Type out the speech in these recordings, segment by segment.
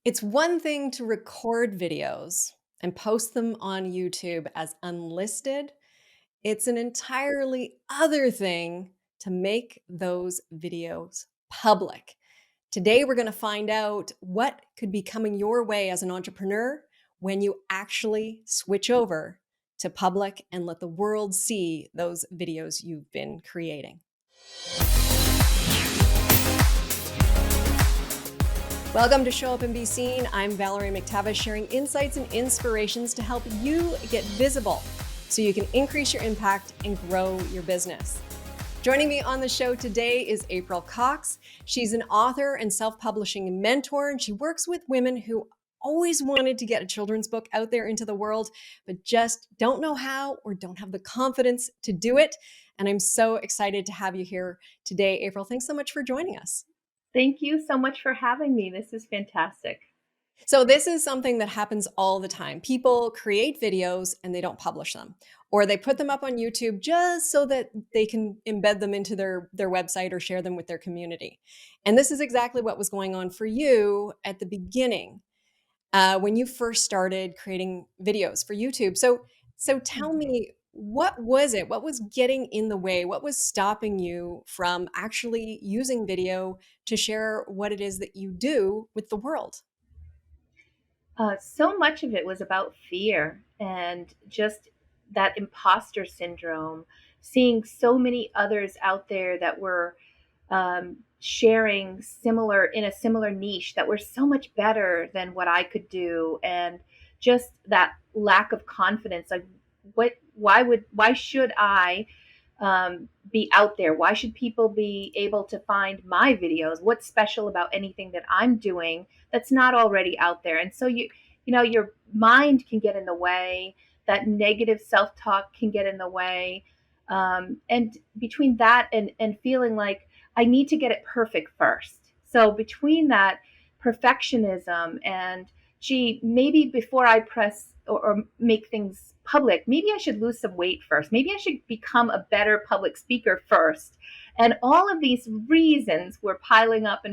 It's one thing to record videos and post them on YouTube as unlisted. It's an entirely other thing to make those videos public. Today, we're going to find out what could be coming your way as an entrepreneur when you actually switch over to public and let the world see those videos you've been creating. Welcome to Show Up and Be Seen. I'm Valerie McTavish, sharing insights and inspirations to help you get visible so you can increase your impact and grow your business. Joining me on the show today is April Cox. She's an author and self-publishing mentor, and she works with women who always wanted to get a children's book out there into the world, but just don't know how or don't have the confidence to do it. And I'm so excited to have you here today, April. Thanks so much for joining us. Thank you so much for having me. This is fantastic. So this is something that happens all the time. People create videos and they don't publish them, or they put them up on YouTube just so that they can embed them into their website or share them with their community. And this is exactly what was going on for you at the beginning when you first started creating videos for YouTube. So tell Mhm. me, what was it? What was getting in the way? What was stopping you from actually using video to share what it is that you do with the world? So much of it was about fear and just that imposter syndrome, seeing so many others out there that were sharing similar in a similar niche that were so much better than what I could do, and just that lack of confidence. Like, why should I be out there? Why should people be able to find my videos? What's special about anything that I'm doing that's not already out there? And so your mind can get in the way. That negative self-talk can get in the way. And between that and feeling like I need to get it perfect first. So between that perfectionism and gee, maybe before I press or make things public, maybe I should lose some weight first. Maybe I should become a better public speaker first. And all of these reasons were piling up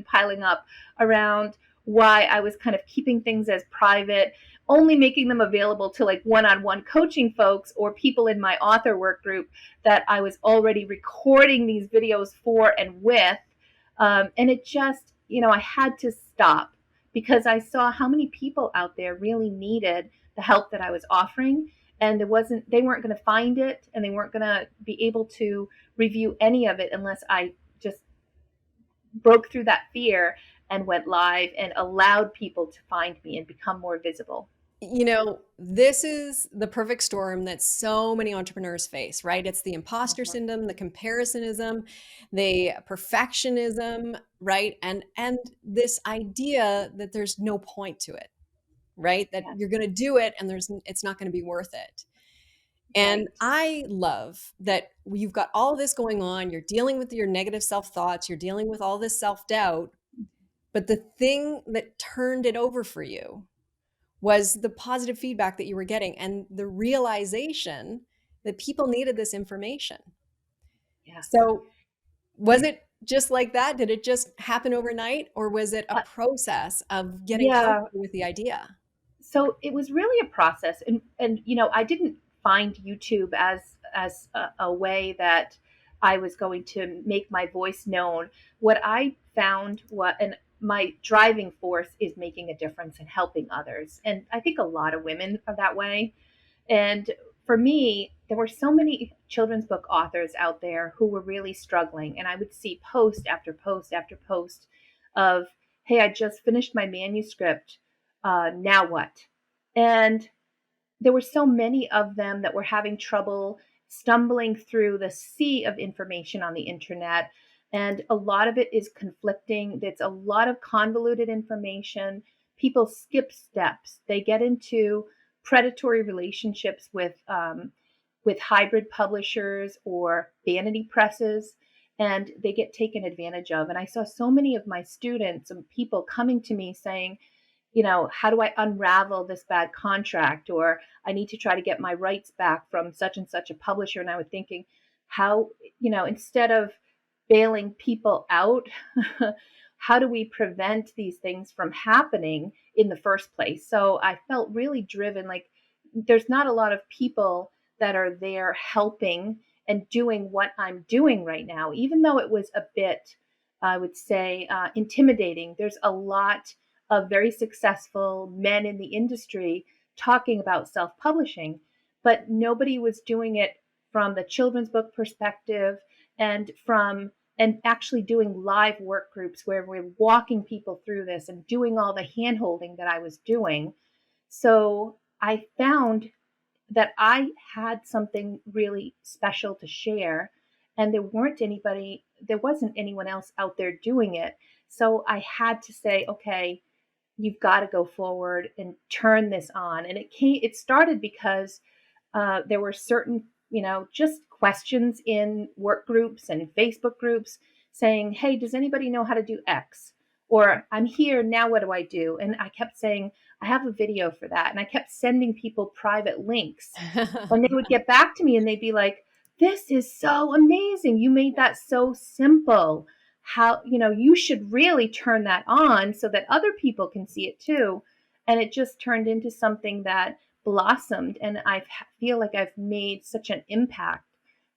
around why I was kind of keeping things as private, only making them available to like one-on-one coaching folks or people in my author work group that I was already recording these videos for and with. And it just, I had to stop because I saw how many people out there really needed the help that I was offering. And they weren't going to find it, and they weren't going to be able to review any of it unless I just broke through that fear and went live and allowed people to find me and become more visible. This is the perfect storm that so many entrepreneurs face, right? It's the imposter Mhm. syndrome, the comparisоnism, the perfectionism, right? And this idea that there's no point to it, right? That Yes, you're going to do it and it's not going to be worth it. And right. I love that you've got all this going on. You're dealing with your negative self-thoughts, you're dealing with all this self-doubt, but the thing that turned it over for you was the positive feedback that you were getting and the realization that people needed this information. Yes. So, was it just like that? Did it just happen overnight, or was it a Uh, process of getting yeah. comfortable with the idea? So it was really a process, and I didn't find YouTube as a way that I was going to make my voice known. What I found, what and my driving force is making a difference and helping others, and I think a lot of women are that way. And for me, there were so many children's book authors out there who were really struggling. And I would see post after post after post of, hey, I just finished my manuscript. Now what? And there were so many of them that were having trouble stumbling through the sea of information on the internet. And a lot of it is conflicting. It's a lot of convoluted information. People skip steps. They get into predatory relationships with hybrid publishers or vanity presses, and they get taken advantage of. And I saw so many of my students and people coming to me saying, how do I unravel this bad contract? Or I need to try to get my rights back from such and such a publisher. And I was thinking, how, instead of bailing people out, how do we prevent these things from happening in the first place? So I felt really driven, like there's not a lot of people that are there helping and doing what I'm doing right now, even though it was a bit, I would say, intimidating. There's a lot of very successful men in the industry talking about self publishing, but nobody was doing it from the children's book perspective and from and actually doing live work groups where we're walking people through this and doing all the hand holding that I was doing. So I found that I had something really special to share, and there wasn't anyone else out there doing it. So I had to say, okay, you've got to go forward and turn this on. And it started because there were certain, just questions in work groups and Facebook groups saying, hey, does anybody know how to do X? Or I'm here, now what do I do? And I kept saying, I have a video for that. And I kept sending people private links. And they would get back to me and they'd be like, this is so amazing. You made that so simple. How, you should really turn that on so that other people can see it too. And it just turned into something that blossomed. And I feel like I've made such an impact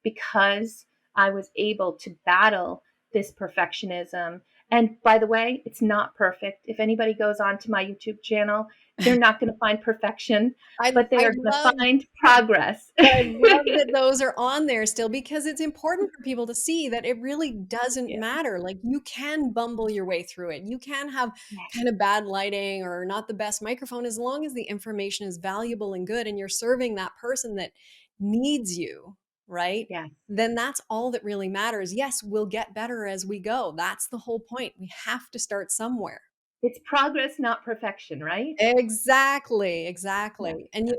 because I was able to battle this perfectionism. And by the way, it's not perfect. If anybody goes onto my YouTube channel, they're not going to find perfection, but they I are going to love find progress. I love that those are on there still because it's important for people to see that it really doesn't Yeah. matter. Like you can bumble your way through it. You can have kind of bad lighting or not the best microphone as long as the information is valuable and good and you're serving that person that needs you, right? Yeah. Then that's all that really matters. Yes, we'll get better as we go. That's the whole point. We have to start somewhere. It's progress, not perfection, right? Exactly, Yeah. exactly. And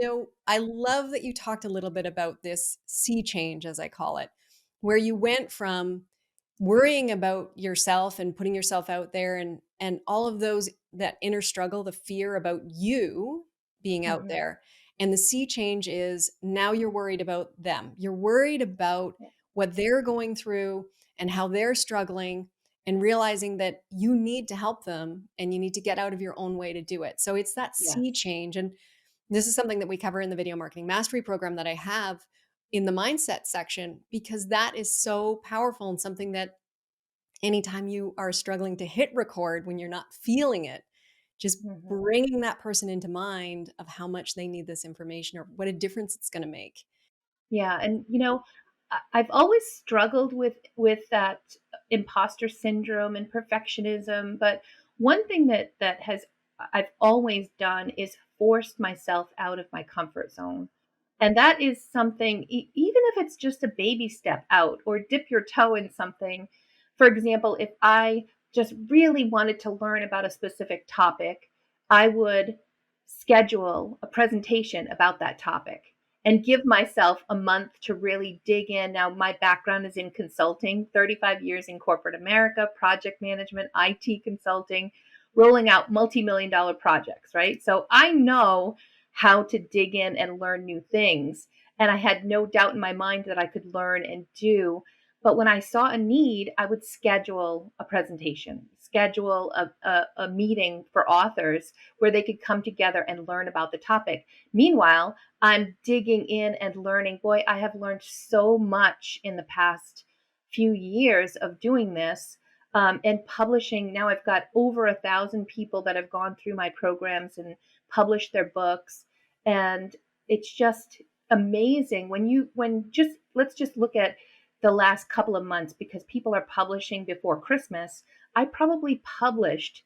I love that you talked a little bit about this sea change, as I call it, where you went from worrying about yourself and putting yourself out there and all of those that inner struggle, the fear about you being out Mhm. there. And the sea change is now you're worried about them. You're worried about Yeah. what they're going through and how they're struggling and realizing that you need to help them and you need to get out of your own way to do it. So it's that Yes. sea change. And this is something that we cover in the video marketing mastery program that I have in the mindset section, because that is so powerful and something that anytime you are struggling to hit record when you're not feeling it, just Mhm. bringing that person into mind of how much they need this information or what a difference it's going to make. Yeah, and I've always struggled with that imposter syndrome and perfectionism, but one thing that has I've always done is forced myself out of my comfort zone. And that is something, even if it's just a baby step out or dip your toe in something. For example, if I just really wanted to learn about a specific topic, I would schedule a presentation about that topic and give myself a month to really dig in. Now, my background is in consulting, 35 years in corporate America, project management, IT consulting, rolling out multi-million dollar projects, right? So I know how to dig in and learn new things. And I had no doubt in my mind that I could learn and do. But when I saw a need, I would schedule a presentation, schedule a meeting for authors where they could come together and learn about the topic. Meanwhile, I'm digging in and learning. Boy, I have learned so much in the past few years of doing this and publishing. Now I've got over 1,000 people that have gone through my programs and published their books. And it's just amazing let's just look at the last couple of months because people are publishing before Christmas. I probably published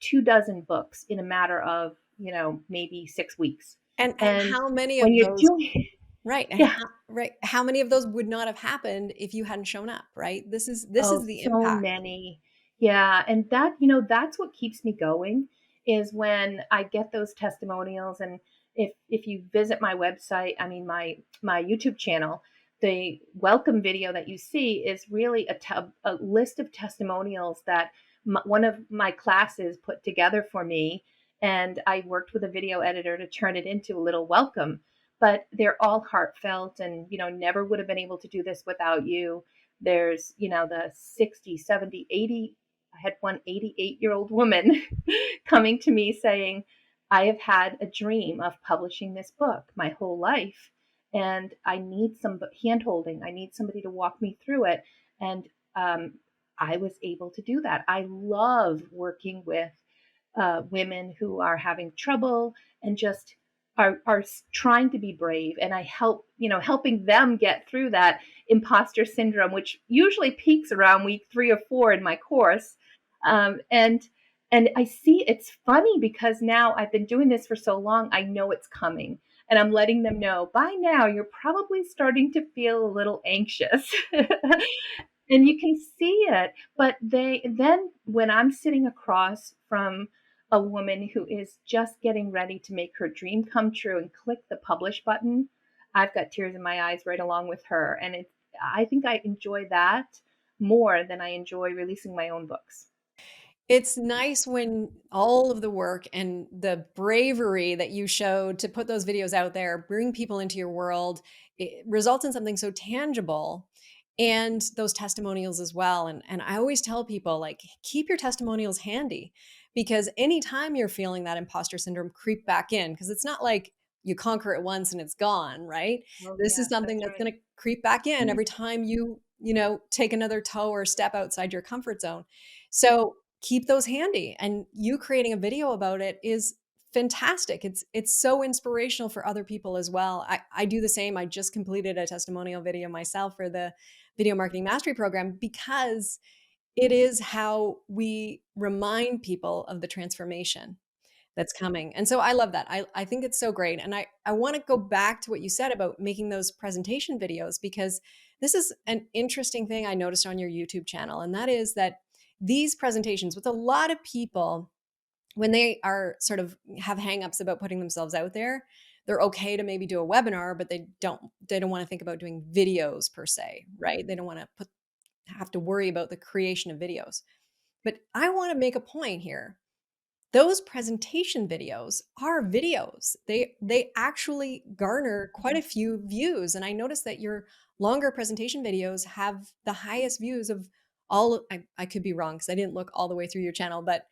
2 dozen books in a matter of, maybe 6 weeks. And And how many when of you're those doing, right, and yeah, how many of those would not have happened if you hadn't shown up, right? This is oh, the so impact. many. Yeah. And that's what keeps me going is when I get those testimonials. And if you visit my website, I mean, my YouTube channel, the welcome video that you see is really a list of testimonials that one of my classes put together for me. And I worked with a video editor to turn it into a little welcome, but they're all heartfelt and, never would have been able to do this without you. There's, the 60, 70, 80 I had one 88-year-old woman coming to me saying, I have had a dream of publishing this book my whole life, and I need some hand holding. I need somebody to walk me through it. And um, I was able to do that. I love working with women who are having trouble and just are trying to be brave, and I help, helping them get through that imposter syndrome, which usually peaks around week 3 or 4 in my course. Um, and and I see it's funny because now I've been doing this for so long, I know it's coming, and I'm letting them know by now you're probably starting to feel a little anxious. And you can see it, but then when I'm sitting across from a woman who is just getting ready to make her dream come true and click the publish button, I've got tears in my eyes right along with her, and I think I enjoy that more than I enjoy releasing my own books. It's nice when all of the work and the bravery that you showed to put those videos out there, bring people into your world, it results in something so tangible, and those testimonials as well. And I always tell people, like, keep your testimonials handy, because anytime you're feeling that imposter syndrome creep back in, because it's not like you conquer it once and it's gone, right? Oh This is yeah, something that's that's right. going to creep back in every time you take another toe or step outside your comfort zone. So keep those handy, and you creating a video about it is fantastic. It's so inspirational for other people as well. I do the same. I just completed a testimonial video myself for the video marketing mastery program, because it is how we remind people of the transformation that's coming. And so I love that. I think it's so great. And I want to go back to what you said about making those presentation videos, because this is an interesting thing I noticed on your YouTube channel. And that is that these presentations, with a lot of people, when they are sort of have hangups about putting themselves out there, they're okay to maybe do a webinar, but they don't want to think about doing videos per se, right? They don't want to have to worry about the creation of videos. But I want to make a point here. Those presentation videos are videos. They actually garner quite a few views, and I noticed that your longer presentation videos have the highest views of all. I could be wrong because I didn't look all the way through your channel, but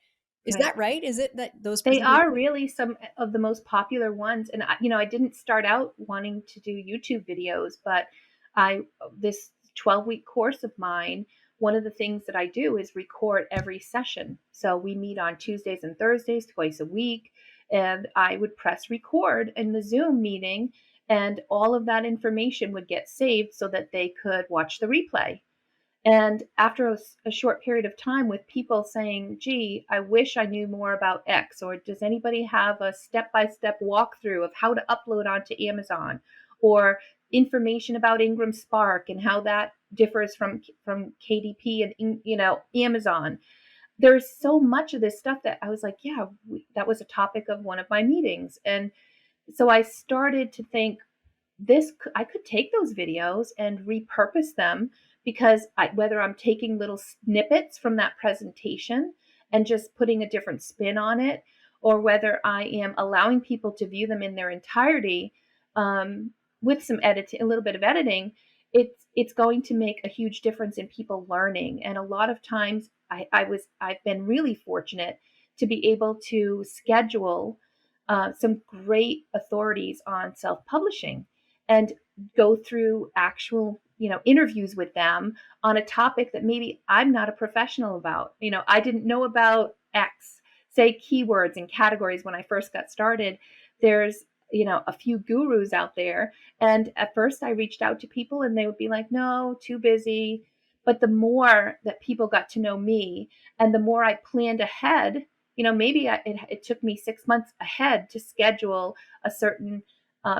is Right. that right? Is it that those They presentation? are really some of the most popular ones, and I didn't start out wanting to do YouTube videos, but I this 12-week course of mine, one of the things that I do is record every session. So we meet on Tuesdays and Thursdays twice a week, and I would press record in the Zoom meeting, and all of that information would get saved so that they could watch the replay. And after a short period of time, with people saying, gee, I wish I knew more about X, or does anybody have a step by step walkthrough of how to upload onto Amazon, or information about Ingram Spark and how that differs from KDP and Amazon. There's so much of this stuff that I was like, yeah, that was a topic of one of my meetings. And so I started to think, I could take those videos and repurpose them, because whether I'm taking little snippets from that presentation and just putting a different spin on it, or whether I am allowing people to view them in their entirety, um, with some editing, a little bit of editing, it's going to make a huge difference in people learning. And a lot of times, I've been really fortunate to be able to schedule some great authorities on self-publishing and go through actual interviews with them on a topic that maybe I'm not a professional about. I didn't know about X, say keywords and categories. When I first got started, there's a few gurus out there, and at first I reached out to people and they would be like, no, too busy. But the more that people got to know me, and the more I planned ahead, maybe it took me 6 months ahead to schedule a certain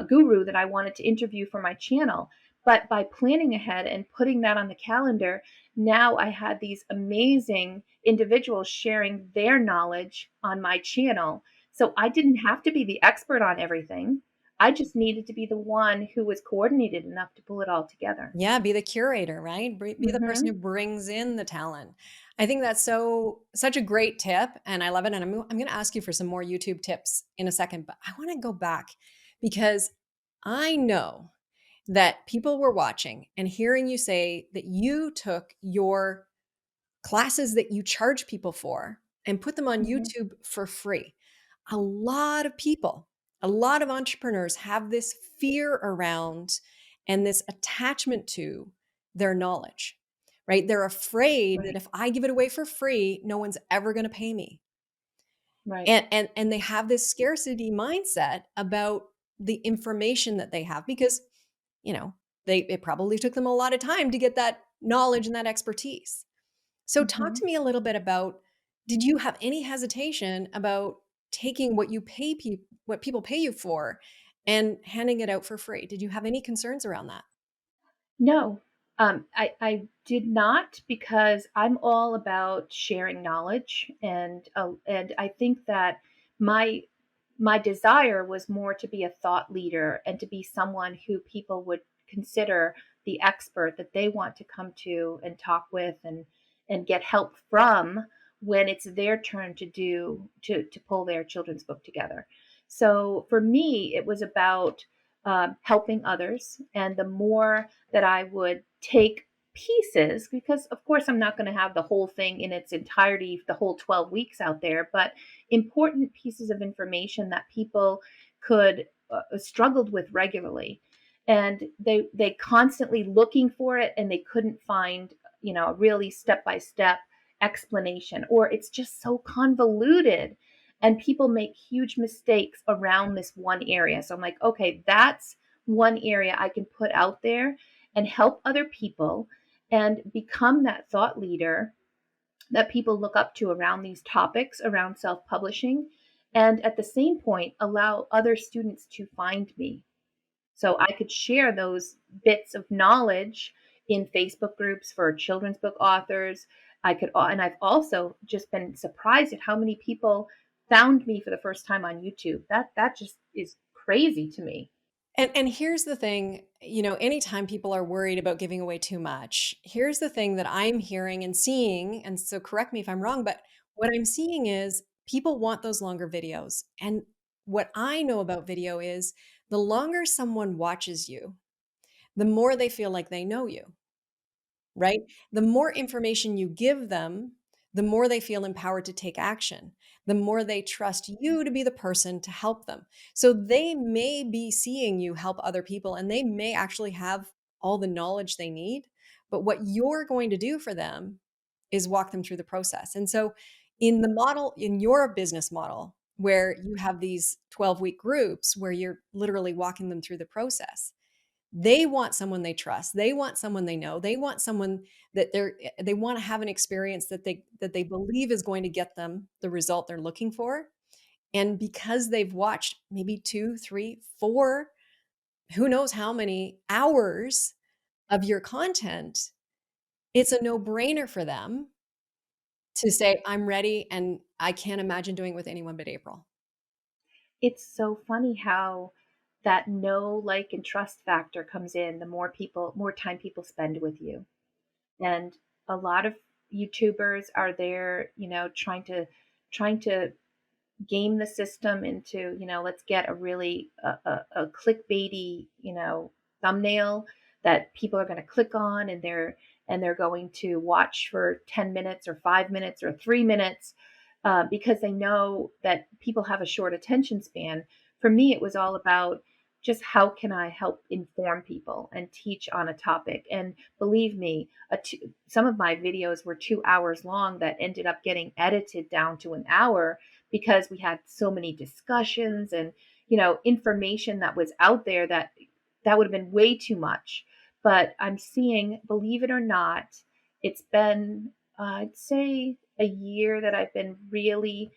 guru that I wanted to interview for my channel. But by planning ahead and putting that on the calendar, now I had these amazing individuals sharing their knowledge on my channel. So I didn't have to be the expert on everything. I just needed to be the one who was coordinated enough to pull it all together. Yeah, be the curator, right? Be the person who Hmm. brings in the talent. I think that's such a great tip, and I love it. And I'm going to ask you for some more YouTube tips in a second, but I want to go back, because I know that people were watching and hearing you say that you took your classes that you charge people for and put them on Mhm. YouTube for free. A lot of people, a lot of entrepreneurs have this fear around and this attachment to their knowledge, right? They're afraid that Right. if I give it away for free, no one's ever going to pay me. Right. And they have this scarcity mindset about the information that they have because, you know, it probably took them a lot of time to get that knowledge and that expertise. So talk Mhm. to me a little bit about, did you have any hesitation about taking what what people pay you for and handing it out for free? Did you have any concerns around that? No, I did not because I'm all about sharing knowledge, and I think that my my desire was more to be a thought leader and to be someone who people would consider the expert that they want to come to and talk with and get help from when it's their turn to pull their children's book together. So for me, it was about helping others, and the more that I would take pieces, because of course I'm not going to have the whole thing in its entirety, the whole 12 weeks out there, but important pieces of information that people could struggled with regularly, and they constantly looking for it and they couldn't find, a really step by step explanation, or it's just so convoluted and people make huge mistakes around this one area. So I'm like, okay, that's one area I can put out there and help other people and become that thought leader that people look up to around these topics around self publishing. And at the same point, allow other students to find me. So I could share those bits of knowledge in Facebook groups for children's book authors. And I've also just been surprised at how many people found me for the first time on YouTube. That just is crazy to me. And here's the thing, anytime people are worried about giving away too much, here's the thing that I'm hearing and seeing, and so correct me if I'm wrong, but what I'm seeing is people want those longer videos. And what I know about video is the longer someone watches you, the more they feel like they know you. Right? The more information you give them, the more they feel empowered to take action, the more they trust you to be the person to help them. So they may be seeing you help other people and they may actually have all the knowledge they need. But what you're going to do for them is walk them through the process. And so, in your business model, where you have these 12-week groups where you're literally walking them through the process, they want someone they trust. They want someone they know. They want someone that they want to have an experience that they believe is going to get them the result they're looking for. And because they've watched maybe 2, 3, 4, who knows how many hours of your content, it's a no-brainer for them to say, "I'm ready and I can't imagine doing it with anyone but April." It's so funny how that know, like, and trust factor comes in the more time people spend with you. And a lot of YouTubers are there, trying to game the system into, let's get a really a clickbaity, thumbnail that people are going to click on, and they're going to watch for 10 minutes or 5 minutes or 3 minutes, because they know that people have a short attention span. For me, it was all about just how can I help inform people and teach on a topic. And believe me, some of my videos were 2 hours long that ended up getting edited down to an hour because we had so many discussions and, information that was out there that would have been way too much. But I'm seeing, believe it or not, it's been, I'd say, a year that I've been really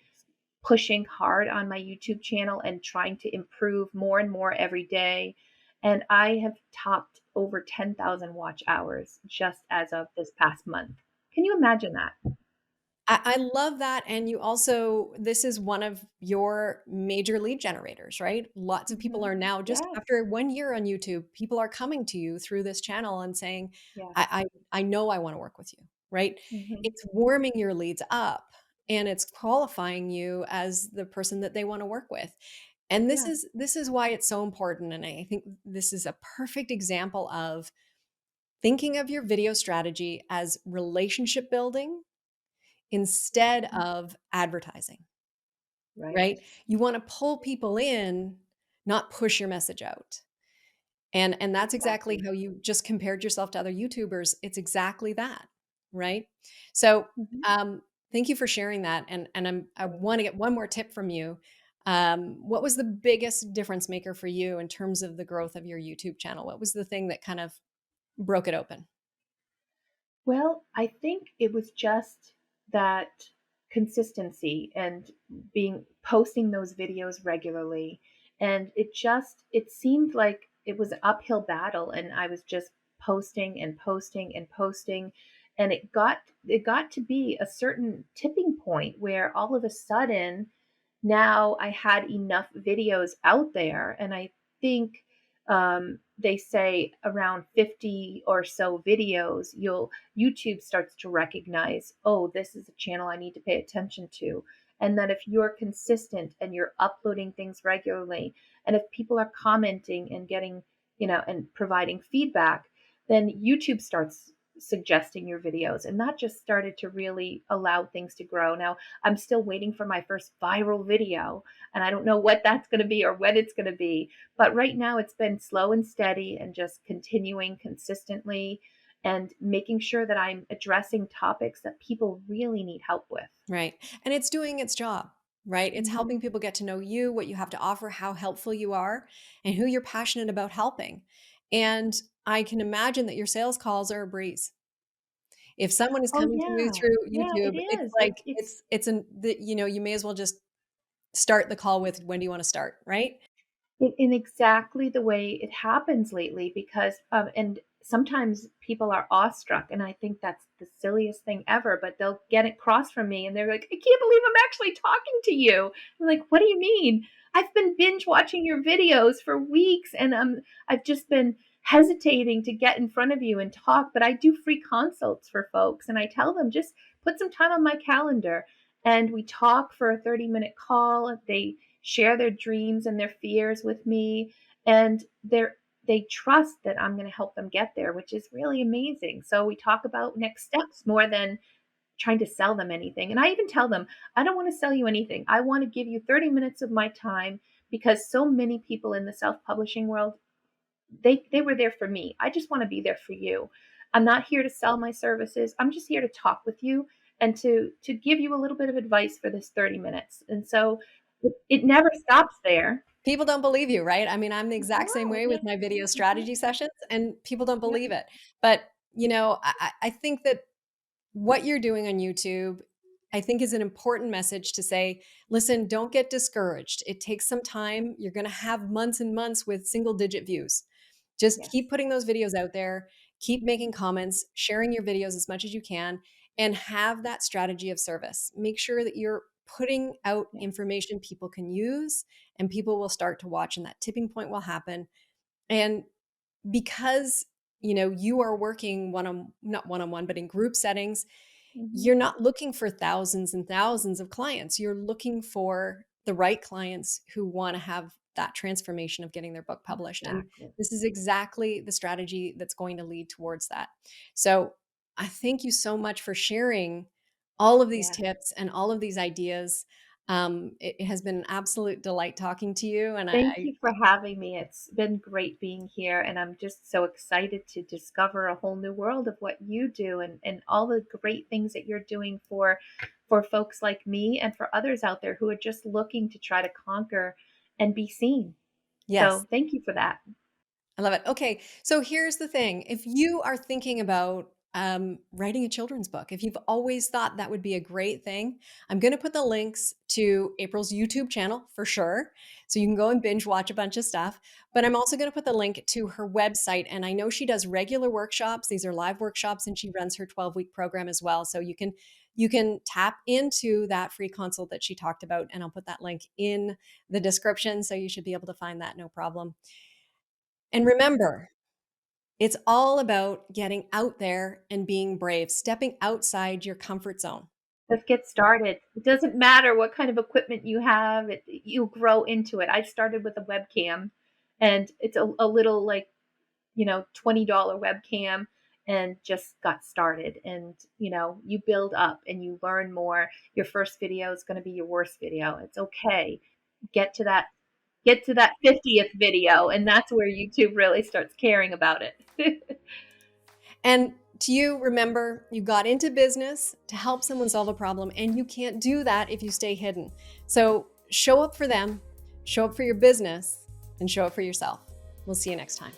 pushing hard on my YouTube channel and trying to improve more and more every day. And I have topped over 10,000 watch hours just as of this past month. Can you imagine that? I love that. And this is one of your major lead generators, right? Lots of people Hmm. are now, just Yes. after 1 year on YouTube, people are coming to you through this channel and saying, Yes. I know I want to work with you, right? Hmm. It's warming your leads up and it's qualifying you as the person that they want to work with. And this Yeah. is this is why it's so important. And I think this is a perfect example of thinking of your video strategy as relationship building instead of advertising, Right. right? You want to pull people in, not push your message out. And that's exactly Exactly. how you just compared yourself to other YouTubers. It's exactly that, right? So, Mhm. um, thank you for sharing that. I want to get one more tip from you. What was the biggest difference maker for you in terms of the growth of your YouTube channel? What was the thing that kind of broke it open? Well, I think it was just that consistency and being posting those videos regularly. And it seemed like it was an uphill battle and I was just posting and posting and posting. And it got to be a certain tipping point where all of a sudden now I had enough videos out there, and I think they say around 50 or so videos, YouTube starts to recognize, oh, this is a channel I need to pay attention to. And that if you're consistent and you're uploading things regularly, and if people are commenting and getting, and providing feedback, then YouTube starts suggesting your videos. And that just started to really allow things to grow. Now, I'm still waiting for my first viral video, and I don't know what that's going to be or when it's going to be. But right now, it's been slow and steady and just continuing consistently and making sure that I'm addressing topics that people really need help with. Right. And it's doing its job, right? It's Hmm. helping people get to know you, what you have to offer, how helpful you are, and who you're passionate about helping. And I can imagine that your sales calls are a breeze. If someone is Oh coming to you yeah, through yeah, it YouTube, it's is. like It's you may as well just start the call with, "When do you wanna start?" Right? in exactly the way it happens lately because and sometimes people are awestruck and I think that's the silliest thing ever, but they'll get it across from me and they're like, I can't believe I'm actually talking to you. I'm like, what do you mean? I've been binge watching your videos for weeks and I've just been hesitating to get in front of you and talk, but I do free consults for folks and I tell them just put some time on my calendar and we talk for a 30-minute call. They share their dreams and their fears with me, and they trust that I'm going to help them get there, which is really amazing. So we talk about next steps more than trying to sell them anything. And I even tell them, I don't want to sell you anything. I want to give you 30 minutes of my time because so many people in the self-publishing world, they were there for me. I just want to be there for you. I'm not here to sell my services. I'm just here to talk with you and to give you a little bit of advice for this 30 minutes. And so it never stops there. People don't believe you, right? I mean, I'm the exact same No, way yeah. with my video Mhm. strategy sessions, and people don't Yep. believe it. But, I think that what you're doing on YouTube, I think is an important message to say, listen, don't get discouraged. It takes some time. You're going to have months and months with single digit views. Just keep Yes. putting those videos out there, keep making comments, sharing your videos as much as you can, and have that strategy of service. Make sure that you're putting out Yes. information people can use and people will start to watch, and that tipping point will happen. And because you are working one on not one on one but in group settings, Mhm. you're not looking for thousands and thousands of clients. You're looking for the right clients who want to have that transformation of getting their book published. And Exactly. this is exactly the strategy that's going to lead towards that. So I thank you so much for sharing all of these Yeah. tips and all of these ideas. It has been an absolute delight talking to you. And Thank you for having me. It's been great being here, and I'm just so excited to discover a whole new world of what you do and all the great things that you're doing for folks like me and for others out there who are just looking to try to conquer and be seen. yes, So, thank you for that. I love it. Okay, so here's the thing. If you are thinking about writing a children's book, if you've always thought that would be a great thing, I'm going to put the links to April's YouTube channel for sure. So you can go and binge watch a bunch of stuff. But I'm also going to put the link to her website. And I know she does regular workshops. These are live workshops, and she runs her 12-week program as well. So you can tap into that free consult that she talked about. And I'll put that link in the description. So you should be able to find that no problem. And remember, it's all about getting out there and being brave, stepping outside your comfort zone. Let's get started. It doesn't matter what kind of equipment you have, you grow into it. I started with a webcam, and it's a little like $20 webcam. and just got started. And you build up and you learn more. Your first video is going to be your worst video. It's okay. Get to that get to that 50th video, and that's where YouTube really starts caring about it. And to you, remember, you got into business to help someone solve a problem, and you can't do that if you stay hidden. So show up for them, show up for your business, and show up for yourself. We'll see you next time.